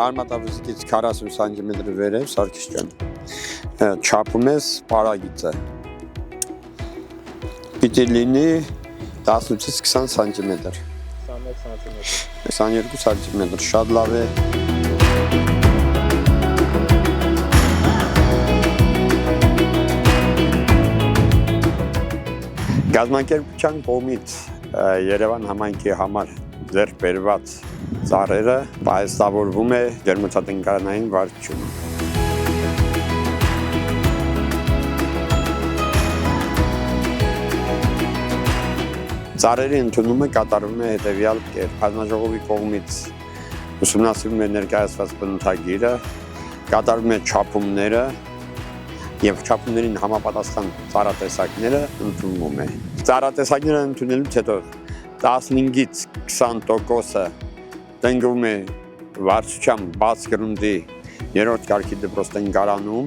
Արմատավզիկից 40 սանտիմետր վերև Սարգիս ջան։ Չափում ես պարագիծը։ Պիտի լինի 18-ից 20 սանտիմետր։ 21 սանտիմետր։ 22 սանտիմետր, շատ լավ է։ Գազམ་ակերպության կողմից Երևան համայնքի համար ձեռք բերված ծառերը պահեստավորվում է ջերմոցատնկարանային վարչությունը։ Ծառերի ընդունումը կատարվում է հետևյալ կերպ։ Հանձնաժողովի կողմից ուսումնասիրվում է ներկայացված բնութագիրը, կատարվում է չափումները եւ չափումներին համապատասխան ծառատեսակները ընդունվում է։ Ծառատեսակները ընդունելուց հետո 15-ից 20% տնկվում է վարչության բաց գրունտի 3-րդ կարգի դպրոցտնկարանում,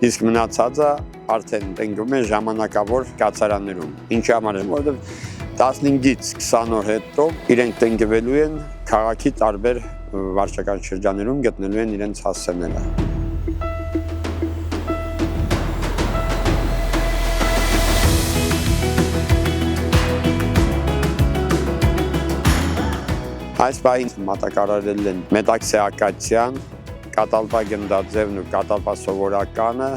իսկ մնացածը արդեն տնկվում է ժամանակավոր կացարաններում։ Ինչի համար է, որովհետեւ 15-ից 20 օր հետո իրենք տնկվելու են քաղաքի տարբեր վարչական շրջաններում գտնելու են իրենց հասցեները։ Այս պահին մատակարարել են մետաքսե ակացիան, կատալպա գնդաձևն ու կատալպա սովորականը,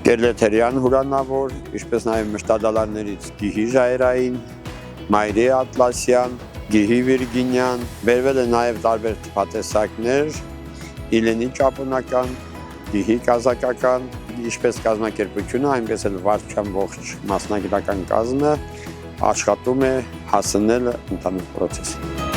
կերլեթերյան հուրանավոր, ինչպես նաև մշտադալարներից գիհի ժայռային, մայրի ատլասյան, գիհի վիրգինյան, բերվել են նաև տարբեր թփատեսակներ, իլենի ճապոնական, գիհի կազակական, ինչպես կազմակերպությունը, այնպես էլ վարչության ողջ մասնագիտական կազմը աշխատում է հասնել ընդհանուր պրոցեսին։